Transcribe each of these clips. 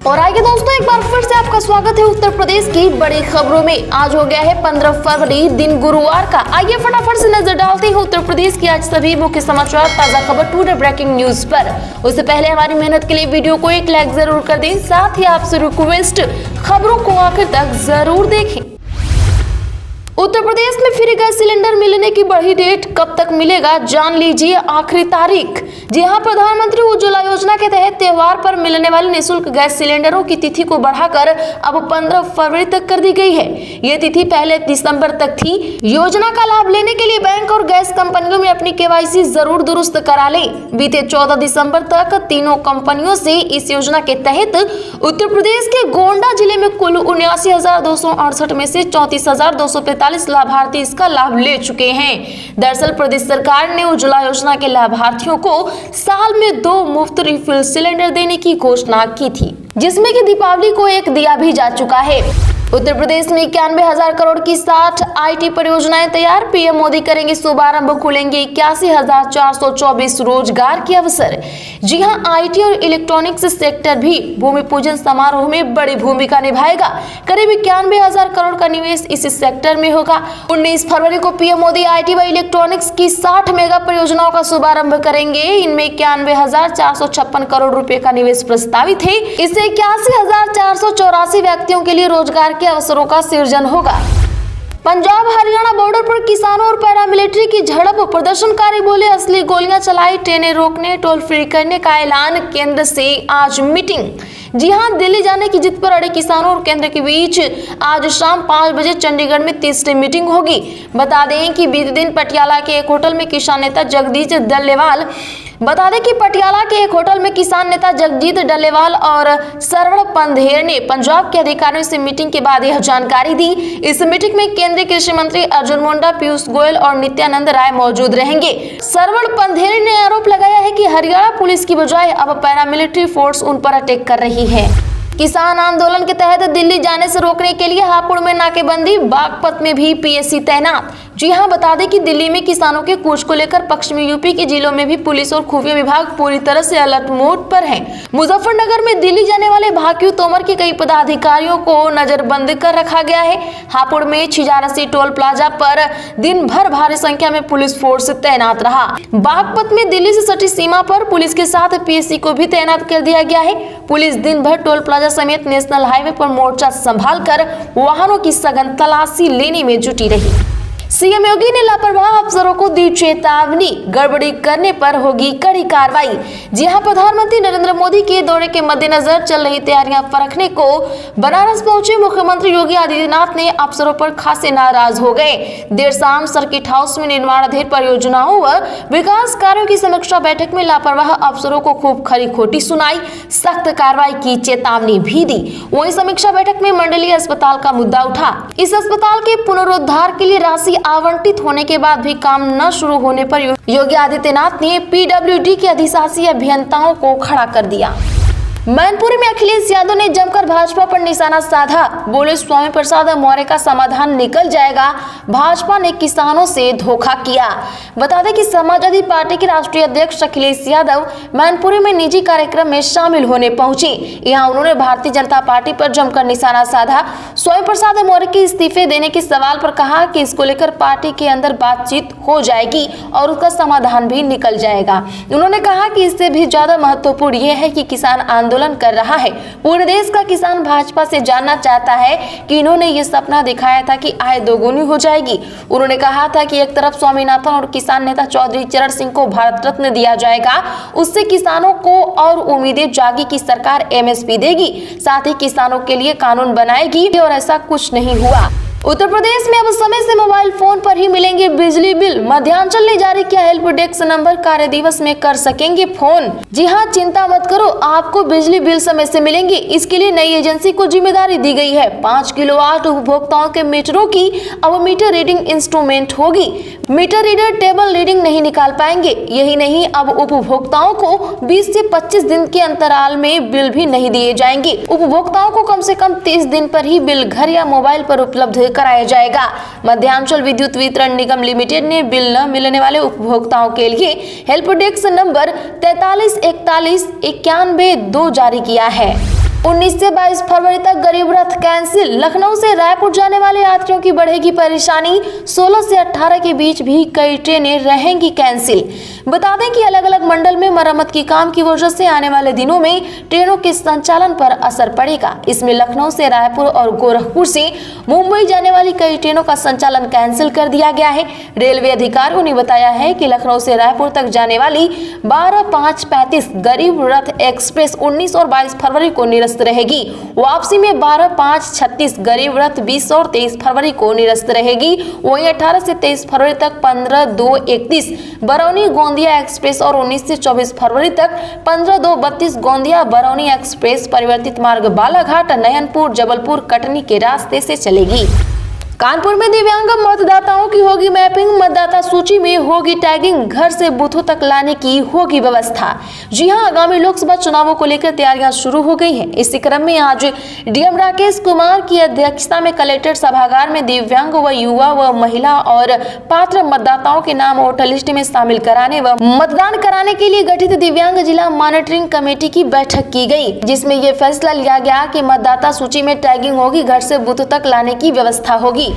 और आइए दोस्तों, एक बार फिर से आपका स्वागत है उत्तर प्रदेश की बड़ी खबरों में। आज हो गया है 15 फरवरी, दिन गुरुवार का। आइए फटाफट से नजर डालते हैं उत्तर प्रदेश की आज सभी मुख्य समाचार, ताजा खबर, टुडे ब्रेकिंग न्यूज पर। उससे पहले हमारी मेहनत के लिए वीडियो को एक लाइक जरूर कर दें, साथ ही आपसे रिक्वेस्ट, खबरों को आखिर तक जरूर देखें। उत्तर प्रदेश में फ्री गैस सिलेंडर मिलने की बढ़ी डेट, कब तक मिलेगा जान लीजिए आखिरी तारीख। जी हां, प्रधानमंत्री उज्ज्वला योजना के तहत त्योहार पर मिलने वाले निःशुल्क गैस सिलेंडरों की तिथि को बढ़ाकर अब 15 फरवरी तक कर दी गई है। ये तिथि पहले दिसंबर तक थी। योजना का लाभ लेने के लिए बैंक और गैस कंपनियों में अपनी KYC जरूर दुरुस्त करा लें। बीते 14 दिसंबर तक तीनों कंपनियों से इस योजना के तहत उत्तर प्रदेश के गोंडा जिले में कुल 79,268 में से 34,245 लाभार्थी इसका लाभ ले चुके हैं। दरअसल प्रदेश सरकार ने उज्ज्वला योजना के लाभार्थियों को साल में 2 मुफ्त रिफिल सिलेंडर देने की घोषणा की थी, जिसमें कि दीपावली को एक दिया भी जा चुका है। उत्तर प्रदेश में 91,000 करोड़ की 60 IT परियोजनाएं तैयार। PM मोदी करेंगे शुभारंभ, खुलेंगे 81,424 रोजगार के अवसर। जी हां, IT और इलेक्ट्रॉनिक्स सेक्टर भी भूमि पूजन समारोह में बड़ी भूमिका निभाएगा। करीब 91,000 करोड़ का निवेश इस सेक्टर में होगा। 19 फरवरी को PM मोदी IT व इलेक्ट्रॉनिक्स की 60 मेगा परियोजनाओं का शुभारंभ करेंगे। इनमें 91,456 करोड़ रुपए का निवेश प्रस्तावित है। इससे 81,484 व्यक्तियों के लिए रोजगार के अवसरों का सृजन होगा। पंजाब हरियाणा बॉर्डर पर किसानों और पैरामिलिट्री की झड़प, प्रदर्शनकारी बोले असली गोलियां चलाई, ट्रेनें रोकने, टोल फ्री करने का ऐलान, केंद्र से आज मीटिंग। जी हां, दिल्ली जाने की जिद पर अड़े किसानों और केंद्र के बीच आज शाम 5 बजे चंडीगढ़ में तीसरी मीटिंग होगी। बता दें कि बीते दिन पटियाला के एक होटल में किसान नेता जगदीश डल्लेवाल और सरवण पंधेर ने पंजाब के अधिकारियों से मीटिंग के बाद यह जानकारी दी। इस मीटिंग में केंद्रीय कृषि मंत्री अर्जुन मुंडा, पीयूष गोयल और नित्यानंद राय मौजूद रहेंगे। सरवण पंधेर ने आरोप लगाया है कि हरियाणा पुलिस की बजाय अब पैरामिलिट्री फोर्स उन पर अटैक कर रही है। किसान आंदोलन के तहत दिल्ली जाने से रोकने के लिए हापुड़ में नाकेबंदी, बागपत में भी PSC तैनात। जी हां, बता दें कि दिल्ली में किसानों के कूच को लेकर पश्चिमी यूपी के जिलों में भी पुलिस और खुफिया विभाग पूरी तरह से अलर्ट मोड पर है। मुजफ्फरनगर में दिल्ली जाने वाले भाकियू तोमर के कई पदाधिकारियों को नजरबंद कर रखा गया है। हापुड़ में छिजारसी टोल प्लाजा पर दिन भर भारी संख्या में पुलिस फोर्स तैनात रहा। बागपत में दिल्ली से सटी सीमा पर पुलिस के साथ PSC को भी तैनात कर दिया गया है। पुलिस दिन भर टोल प्लाजा समेत नेशनल हाईवे पर मोर्चा संभालकर वाहनों की सघन तलाशी लेने में जुटी रही। CM योगी ने लापरवाह अफसरों को दी चेतावनी, गड़बड़ी करने पर होगी कड़ी कार्रवाई। जी हां, प्रधानमंत्री नरेंद्र मोदी के दौरे के मद्देनजर चल रही तैयारियां परखने को बनारस पहुंचे मुख्यमंत्री योगी आदित्यनाथ ने अफसरों पर खासे नाराज हो गए। देर शाम सर्किट हाउस में निर्माणाधीन परियोजनाओं व विकास कार्यों की समीक्षा बैठक में लापरवाह अफसरों को खूब खरी खोटी सुनाई, सख्त कार्रवाई की चेतावनी भी दी। वहीं समीक्षा बैठक में मंडलीय अस्पताल का मुद्दा उठा। इस अस्पताल के पुनरुद्धार के लिए राशि आवंटित होने के बाद भी काम न शुरू होने पर योगी आदित्यनाथ ने PWD के अधिशासी अभियंताओं को खड़ा कर दिया। मैनपुरी में अखिलेश यादव ने जमकर भाजपा पर निशाना साधा, बोले स्वामी प्रसाद मौर्य का समाधान निकल जाएगा, भाजपा ने किसानों से धोखा किया। बता दें कि समाजवादी पार्टी के राष्ट्रीय अध्यक्ष अखिलेश यादव मैनपुरी में निजी कार्यक्रम में शामिल होने पहुंचे। यहां उन्होंने भारतीय जनता पार्टी पर जमकर निशाना साधा। स्वामी प्रसाद मौर्य के इस्तीफे देने के सवाल पर कहा कि इसको लेकर पार्टी के अंदर बातचीत हो जाएगी और उसका समाधान भी निकल जाएगा। उन्होंने कहा कि इससे भी ज्यादा महत्वपूर्ण यह है कि किसान आंदोलन कर रहा है। पूरे देश का किसान भाजपा से जानना चाहता है कि इन्होंने ये सपना दिखाया था कि आय दोगुनी हो जाएगी। उन्होंने कहा था कि एक तरफ स्वामीनाथन और किसान नेता चौधरी चरण सिंह को भारत रत्न दिया जाएगा, उससे किसानों को और उम्मीदें जागी कि सरकार MSP देगी, साथ ही किसानों के लिए कानून बनाएगी, और ऐसा कुछ नहीं हुआ। उत्तर प्रदेश में अब समय से मोबाइल फोन पर ही मिलेंगे बिजली बिल। मध्यांचल ने जारी किया हेल्प डेस्क नंबर, कार्य दिवस में कर सकेंगे फोन। जी हां, चिंता मत करो, आपको बिजली बिल समय से मिलेंगे। इसके लिए नई एजेंसी को जिम्मेदारी दी गई है। 5 किलोवाट उपभोक्ताओं के मीटरों की अब मीटर रीडिंग इंस्ट्रूमेंट होगी। मीटर रीडर टेबल रीडिंग नहीं निकाल पाएंगे। यही नहीं, अब उपभोक्ताओं को 20 से 25 दिन के अंतराल में बिल भी नहीं दिए जाएंगे। उपभोक्ताओं को कम से कम 30 दिन पर ही बिल घर या मोबाइल पर उपलब्ध कराया जाएगा। मध्यांचल विद्युत वितरण निगम लिमिटेड ने बिल न मिलने वाले उपभोक्ताओं के लिए हेल्प डेस्क नंबर 43 41 91 2 जारी किया है। 19 से 22 फरवरी तक गरीब रथ कैंसिल। लखनऊ से रायपुर जाने वाले यात्रियों की बढ़ेगी परेशानी। 16 से 18 के बीच भी कई ट्रेनें रहेंगी कैंसिल। बता दें कि अलग अलग मंडल में मरम्मत की काम की वजह से आने वाले दिनों में ट्रेनों के संचालन पर असर पड़ेगा। इसमें लखनऊ से रायपुर और गोरखपुर से मुंबई जाने वाली कई ट्रेनों का संचालन कैंसिल कर दिया गया है। रेलवे अधिकारियों ने बताया है कि लखनऊ से रायपुर तक जाने वाली 12-5-35 गरीब रथ एक्सप्रेस 19 और 22 फरवरी को निरस्त रहेगी। वापसी में 12-5-36 गरीब रथ 20 और 23 फरवरी को निरस्त रहेगी। वहीं 18 से 23 फरवरी तक 15-2-31 बरौनी गोंदिया एक्सप्रेस और 19 से 24 फरवरी तक 15-2-32 गोंदिया बरौनी एक्सप्रेस परिवर्तित मार्ग बालाघाट नयनपुर जबलपुर कटनी के रास्ते से चलेगी। कानपुर में दिव्यांग मतदाताओं की होगी मैपिंग। मतदाता सूची में होगी टैगिंग। घर से बूथों तक लाने की होगी व्यवस्था। जी हां, आगामी लोकसभा चुनावों को लेकर तैयारियां शुरू हो गई हैं। इसी क्रम में आज डीएम राकेश कुमार की अध्यक्षता में कलेक्ट्रेट सभागार में दिव्यांग व युवा व महिला और पात्र मतदाताओं के नाम वोटर लिस्ट में शामिल कराने व मतदान कराने के लिए गठित दिव्यांग जिला मॉनिटरिंग कमेटी की बैठक की गई, जिसमें यह फैसला लिया गया कि मतदाता सूची में टैगिंग होगी। घर से बूथों तक लाने की व्यवस्था होगी।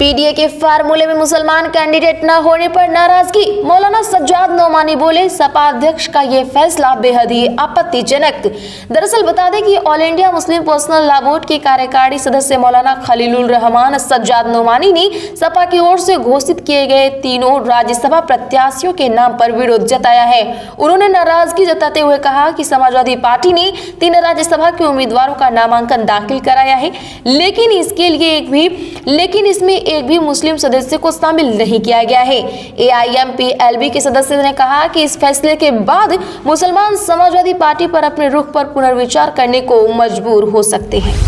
पीडीए के फार्मूले में मुसलमान कैंडिडेट न होने पर नाराजगी। मौलाना सज्जाद नोमानी बोले, सपा अध्यक्ष का ये फैसला बेहद ही आपत्तिजनक। दरअसल बता दें कि all India Muslim personal law board के कार्यकारी सदस्य मौलाना खलीलुर रहमान सज्जाद नोमानी ने सपा की ओर से घोषित किए गए तीनों राज्यसभा प्रत्याशियों के नाम पर विरोध जताया है। उन्होंने नाराजगी जताते हुए कहा कि समाजवादी पार्टी ने 3 राज्यसभा के उम्मीदवारों का नामांकन दाखिल कराया है, लेकिन इसमें एक भी मुस्लिम सदस्य को शामिल नहीं किया गया है। एआईएमपीएलबी के सदस्य ने कहा कि इस फैसले के बाद मुसलमान समाजवादी पार्टी पर अपने रुख पर पुनर्विचार करने को मजबूर हो सकते हैं।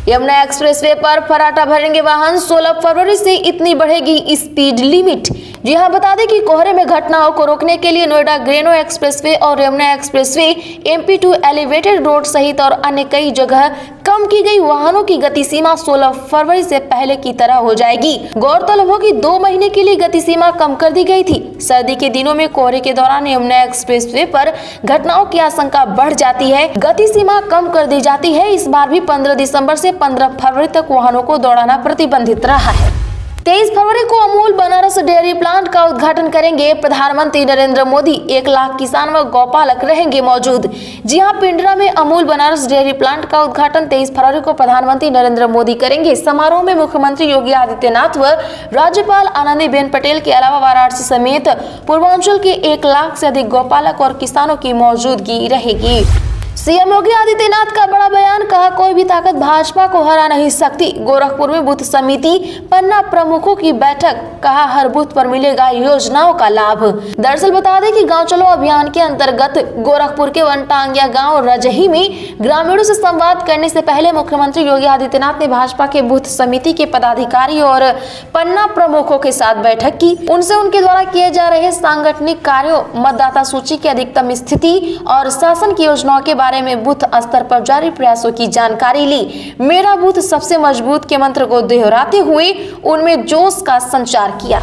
यमुना एक्सप्रेसवे पर फर्राटा भरेंगे वाहन। 16 फरवरी से इतनी बढ़ेगी स्पीड लिमिट। जी हां, बता दें कि कोहरे में घटनाओं को रोकने के लिए नोएडा ग्रेनो एक्सप्रेसवे और Yamuna expressway MP2 elevated road सहित और अन्य कई जगह कम की गई वाहनों की गति सीमा 16 फरवरी से पहले की तरह हो जाएगी। गौरतलब हो कि 2 महीने के लिए गति सीमा कम कर दी गई थी। सर्दी के दिनों में कोहरे के दौरान यमुना एक्सप्रेसवे पर घटनाओं की आशंका बढ़ जाती है। गति सीमा कम कर दी जाती है। इस बार भी 15 दिसंबर से 15 फरवरी तक वाहनों को दौड़ाना प्रतिबंधित रहा है। 23 फरवरी को अमूल बनारस डेयरी प्लांट का उद्घाटन करेंगे प्रधानमंत्री नरेंद्र मोदी। 1 लाख किसान व गौपालक रहेंगे मौजूद। जी हां, पिंडरा में अमूल बनारस डेयरी प्लांट का उद्घाटन 23 फरवरी को प्रधानमंत्री नरेंद्र मोदी करेंगे। समारोह में मुख्यमंत्री योगी आदित्यनाथ व राज्यपाल आनंदीबेन पटेल के अलावा वाराणसी समेत पूर्वांचल के 1 लाख से अधिक गौपालक और किसानों की मौजूदगी रहेगी। सीएम योगी आदित्यनाथ का बड़ा बयान, कहा कोई भी ताकत भाजपा को हरा नहीं सकती। गोरखपुर में बूथ समिति पन्ना प्रमुखों की बैठक, कहा हर बूथ पर मिलेगा योजनाओं का लाभ। दरअसल बता दें कि गांव चलो अभियान के अंतर्गत गोरखपुर के वनटांगिया गांव रजही में ग्रामीणों से संवाद करने से पहले मुख्यमंत्री योगी आदित्यनाथ ने भाजपा के बूथ समिति के पदाधिकारी और पन्ना प्रमुखों के साथ बैठक की। उनसे उनके द्वारा किए जा रहे सांगठनिक कार्यों, मतदाता सूची की अधिकतम स्थिति और शासन की योजनाओं के बारे में बूथ स्तर पर जारी प्रयासों की जानकारी ली। मेरा बूथ सबसे मजबूत के मंत्र को दोहराते हुए उनमें जोश का संचार किया।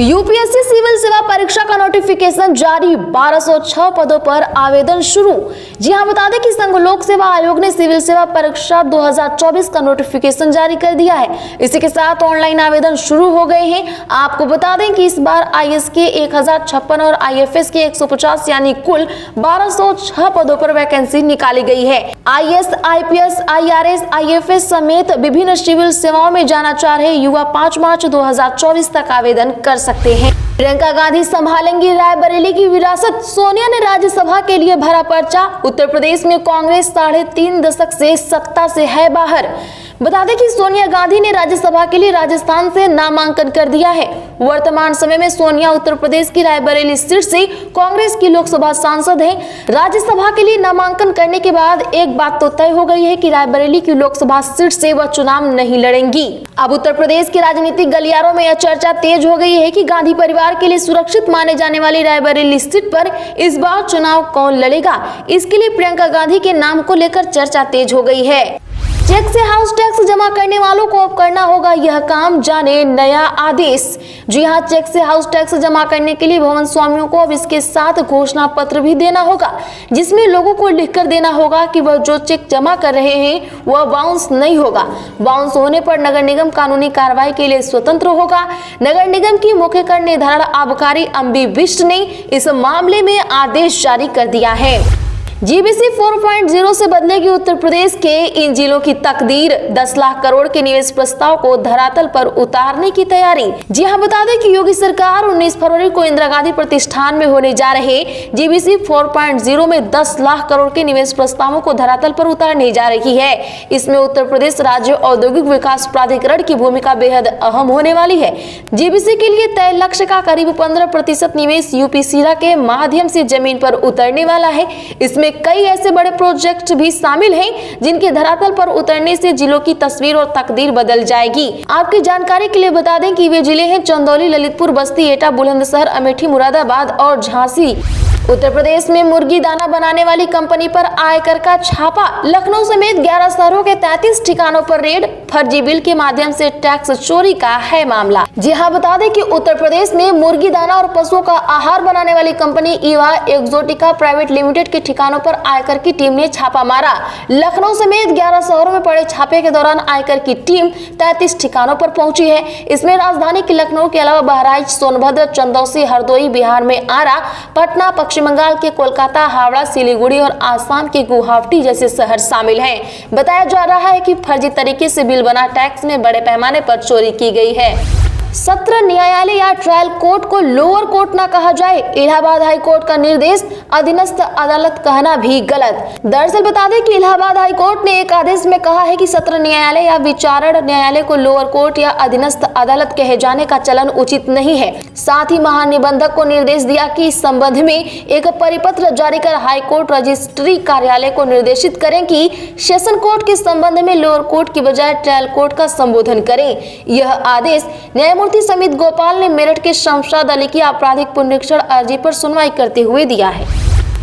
यूपीएससी सिविल सेवा परीक्षा का नोटिफिकेशन जारी। 1206 पदों पर आवेदन शुरू। जी हां, बता दें कि संघ लोक सेवा आयोग ने सिविल सेवा परीक्षा 2024 का नोटिफिकेशन जारी कर दिया है। इसी के साथ ऑनलाइन आवेदन शुरू हो गए हैं। आपको बता दें कि इस बार आईएएस के 1056 और आईएफएस के 150 यानी कुल 1206 पदों पर वैकेंसी निकाली गई है। आईएएस, आईपीएस, आईआरएस, आईएफएस समेत विभिन्न सिविल सेवाओं में जाना चाह रहे युवा 5 मार्च 2024 तक आवेदन कर सकते हैं। प्रियंका गांधी संभालेंगी रायबरेली की विरासत। सोनिया ने राज्यसभा के लिए भरा पर्चा। उत्तर प्रदेश में कांग्रेस 3.5 दशक से सत्ता से है बाहर। बता दें कि सोनिया गांधी ने राज्यसभा के लिए राजस्थान से नामांकन कर दिया है। वर्तमान समय में सोनिया उत्तर प्रदेश की रायबरेली सीट से कांग्रेस की लोकसभा सांसद हैं। राज्यसभा के लिए नामांकन करने के बाद एक बात तो तय हो गई है कि रायबरेली की लोकसभा सीट से वह चुनाव नहीं लड़ेंगी। अब उत्तर प्रदेश के राजनीतिक गलियारों में यह चर्चा तेज हो गई है कि गांधी परिवार के लिए सुरक्षित माने जाने वाली रायबरेली सीट पर इस बार चुनाव कौन लड़ेगा। इसके लिए प्रियंका गांधी के नाम को लेकर चर्चा तेज हो गई है। चेक से हाउस टैक्स जमा करने वालों को अब करना होगा यह काम, जाने नया आदेश। जी हां, चेक से हाउस टैक्स जमा करने के लिए भवन स्वामियों को अब इसके साथ घोषणा पत्र भी देना होगा, जिसमें लोगों को लिखकर देना होगा कि वह जो चेक जमा कर रहे हैं वह बाउंस नहीं होगा। बाउंस होने पर नगर निगम कानूनी कार्रवाई के लिए स्वतंत्र होगा। नगर निगम की मुख्य कर निर्धारण आबकारी अम्बी बिष्ट ने इस मामले में आदेश जारी कर दिया है। जीबीसी 4.0 से बदलेगी उत्तर प्रदेश के इन जिलों की तकदीर। 10 लाख करोड़ के निवेश प्रस्ताव को धरातल पर उतारने की तैयारी। जी हां, बता दें कि योगी सरकार 19 फरवरी को इंदिरा गांधी प्रतिष्ठान में होने जा रहे जीबीसी 4.0 में 10 लाख करोड़ के निवेश प्रस्तावों को धरातल पर उतारने जा रही है। इसमें उत्तर प्रदेश राज्य औद्योगिक विकास प्राधिकरण की भूमिका बेहद अहम होने वाली है। जीबीसी के लिए तय लक्ष्य का करीब 15% निवेश यूपीसीरा के माध्यम से जमीन पर उतरने वाला है। इसमें कई ऐसे बड़े प्रोजेक्ट भी शामिल हैं जिनके धरातल पर उतरने से जिलों की तस्वीर और तकदीर बदल जाएगी। आपकी जानकारी के लिए बता दें कि वे जिले हैं चंदौली, ललितपुर, बस्ती, एटा, बुलंदशहर, अमेठी, मुरादाबाद और झांसी। उत्तर प्रदेश में मुर्गी दाना बनाने वाली कंपनी पर आयकर का छापा। लखनऊ समेत 11 शहरों के 33 ठिकानों पर रेड। फर्जी बिल के माध्यम से टैक्स चोरी का है मामला। जी हां, बता दें कि उत्तर प्रदेश में मुर्गी दाना और पशुओं का आहार बनाने वाली company Eva Exotica private limited के ठिकानों पर आयकर की टीम ने छापा मारा। लखनऊ समेत 11 शहरों में पड़े छापे के दौरान आयकर की टीम 33 ठिकानों पर पहुंची है। इसमें राजधानी के लखनऊ के अलावा बहराइच, सोनभद्र, चंदौसी, हरदोई, बिहार में आरा, पटना, पश्चिम बंगाल के कोलकाता, हावड़ा, सिलीगुड़ी और आसाम के गुवाहाटी जैसे शहर शामिल हैं। बताया जा रहा है कि फर्जी तरीके से बिल बना टैक्स में बड़े पैमाने पर चोरी की गई है। सत्र न्यायालय या ट्रायल कोर्ट को लोअर कोर्ट न कहा जाए, इलाहाबाद हाई कोर्ट का निर्देश। अधीनस्थ अदालत कहना भी गलत। दरअसल बता दें कि इलाहाबाद हाई कोर्ट ने एक आदेश में कहा है कि सत्र न्यायालय या विचारण न्यायालय को लोअर कोर्ट या अधीनस्थ अदालत कहे जाने का चलन उचित नहीं है। साथ ही महानिबंधक को निर्देश दिया कि इस संबंध में एक परिपत्र जारी कर हाई कोर्ट रजिस्ट्री कार्यालय को निर्देशित करें कि सेशन कोर्ट के संबंध में लोअर कोर्ट की बजाय ट्रायल कोर्ट का संबोधन करें। यह आदेश न्यायमूर्ति समित गोपाल ने मेरठ के शमशाद अली की आपराधिक पुनरीक्षण अर्जी पर सुनवाई करते हुए दिया है।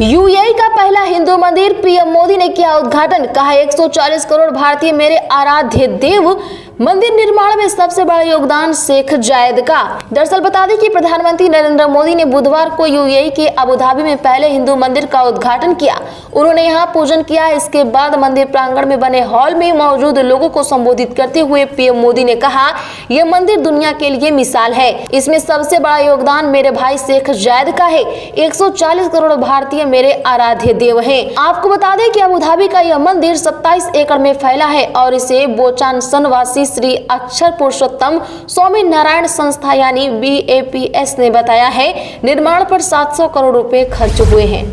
यूएई का पहला हिंदू मंदिर, पीएम मोदी ने किया उद्घाटन। कहा 140 करोड़ भारतीय मेरे आराध्य देव। मंदिर निर्माण में सबसे बड़ा योगदान शेख जायद का। दरअसल बता दें कि प्रधानमंत्री नरेंद्र मोदी ने बुधवार को यूएई के अबुधाबी में पहले हिंदू मंदिर का उद्घाटन किया। उन्होंने यहां पूजन किया। इसके बाद मंदिर प्रांगण में बने हॉल में मौजूद लोगों को संबोधित करते हुए पीएम मोदी ने कहा, यह मंदिर दुनिया के लिए मिसाल है। इसमें सबसे बड़ा योगदान मेरे भाई शेख जायद का है। 140 करोड़ भारतीय मेरे आराध्य देव हैं। आपको बता दें कि अबुधाबी का यह मंदिर 27 एकड़ में फैला है और इसे बोचानसन वासी श्री अक्षर पुरुषोत्तम स्वामी नारायण संस्था यानी BAPS ने बताया है। निर्माण पर 700 करोड़ रुपए खर्च हुए हैं।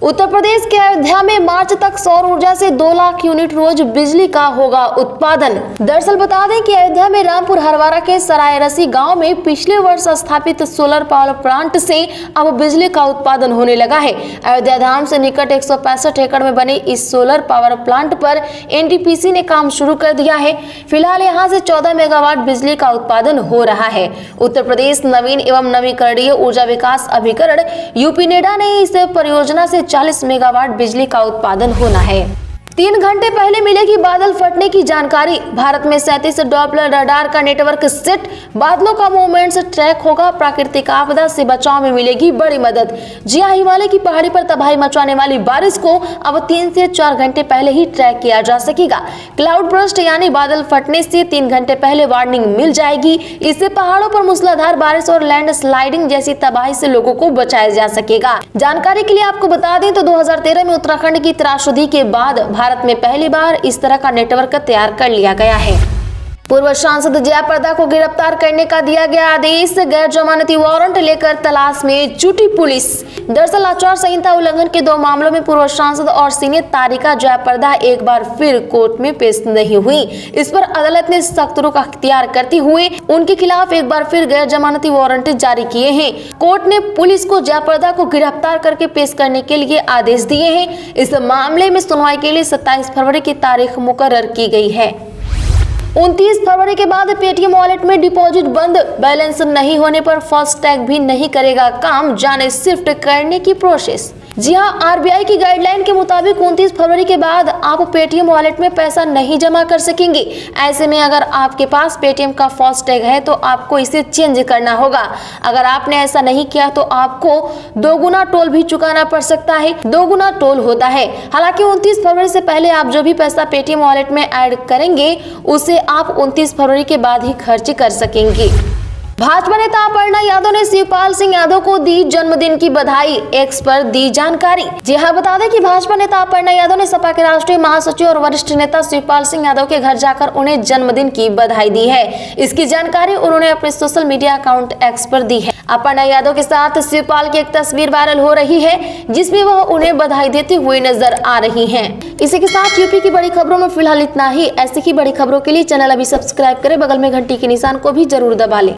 उत्तर प्रदेश के अयोध्या में मार्च तक सौर ऊर्जा से 2 लाख यूनिट रोज बिजली का होगा उत्पादन। दरअसल बता दें कि अयोध्या में रामपुर हरवारा के सरायरसी गांव में पिछले वर्ष स्थापित सोलर पावर प्लांट से अब बिजली का उत्पादन होने लगा है। अयोध्या धाम से निकट 165 एकड़ में बने इस सोलर पावर प्लांट पर NTPC ने काम शुरू कर दिया है। फिलहाल यहाँ से 14 मेगावाट बिजली का उत्पादन हो रहा है। उत्तर प्रदेश नवीन एवं नवीकरणीय ऊर्जा विकास अभिकरण यूपीनेडा ने इस परियोजना से 40 मेगावाट बिजली का उत्पादन होना है। 3 घंटे पहले मिलेगी बादल फटने की जानकारी। भारत में 37 डॉपलर रडार का नेटवर्क सेट। बादलों का मूवमेंट से ट्रैक होगा। प्राकृतिक आपदा से बचाव में मिलेगी बड़ी मदद। जी हां, हिमालय की पहाड़ी पर तबाही मचाने वाली बारिश को अब 3 से 4 घंटे पहले ही ट्रैक किया जा सकेगा। क्लाउड बर्स्ट यानी बादल फटने से 3 घंटे पहले वार्निंग मिल जाएगी। इससे पहाड़ों पर मूसलाधार बारिश और लैंड स्लाइडिंग जैसी तबाही से लोगों को बचाया जा सकेगा। जानकारी के लिए आपको बता दें तो 2013 में उत्तराखंड की त्रासदी के बाद भारत में पहली बार इस तरह का नेटवर्क तैयार कर लिया गया है। पूर्व सांसद जयाप्रदा को गिरफ्तार करने का दिया गया आदेश। गैर जमानती वारंट लेकर तलाश में जुटी पुलिस। दरअसल आचार संहिता उल्लंघन के 2 मामलों में पूर्व सांसद और सीनियर तारिका जयाप्रदा एक बार फिर कोर्ट में पेश नहीं हुई। इस पर अदालत ने सख्त रुख अख्तियार करते हुए उनके खिलाफ एक बार फिर गैर जमानती वारंट जारी किए हैं। कोर्ट ने पुलिस को जयाप्रदा को गिरफ्तार करके पेश करने के लिए आदेश दिए हैं। इस मामले में सुनवाई के लिए 27 फरवरी की तारीख मुकर्रर की गई है। 29 फरवरी के बाद पेटीएम वॉलेट में डिपॉजिट बंद। बैलेंस नहीं होने पर फास्टैग भी नहीं करेगा काम। जाने शिफ्ट करने की प्रोसेस। जी हां, आरबीआई की गाइडलाइन के मुताबिक 29 फरवरी के बाद आप पेटीएम वॉलेट में पैसा नहीं जमा कर सकेंगे। ऐसे में अगर आपके पास पेटीएम का फास्टैग है तो आपको इसे चेंज करना होगा। अगर आपने ऐसा नहीं किया तो आपको 2 गुना टोल भी चुकाना पड़ सकता है। 2 गुना टोल होता है। हालांकि 29 फरवरी से पहले आप जो भी पैसा पेटीएम वॉलेट में ऐड करेंगे उसे आप 29 फरवरी के बाद ही खर्च कर सकेंगे। भाजपा नेता अपर्णा यादव ने शिवपाल सिंह यादव को दी जन्मदिन की बधाई, एक्स पर दी जानकारी। जी हां, बता दें कि भाजपा नेता अपर्णा यादव ने सपा के राष्ट्रीय महासचिव और वरिष्ठ नेता शिवपाल सिंह यादव के घर जाकर उन्हें जन्मदिन की बधाई दी है। इसकी जानकारी उन्होंने अपने सोशल मीडिया अकाउंट एक्स पर दी है। अपर्णा यादव के साथ शिवपाल की एक तस्वीर वायरल हो रही है जिसमें वह उन्हें बधाई देते हुए नजर आ रही हैं। इसी के साथ यूपी की बड़ी खबरों में फिलहाल इतना ही। ऐसी ही बड़ी खबरों के लिए चैनल अभी सब्सक्राइब करें, बगल में घंटी के निशान को भी जरूर दबा लें।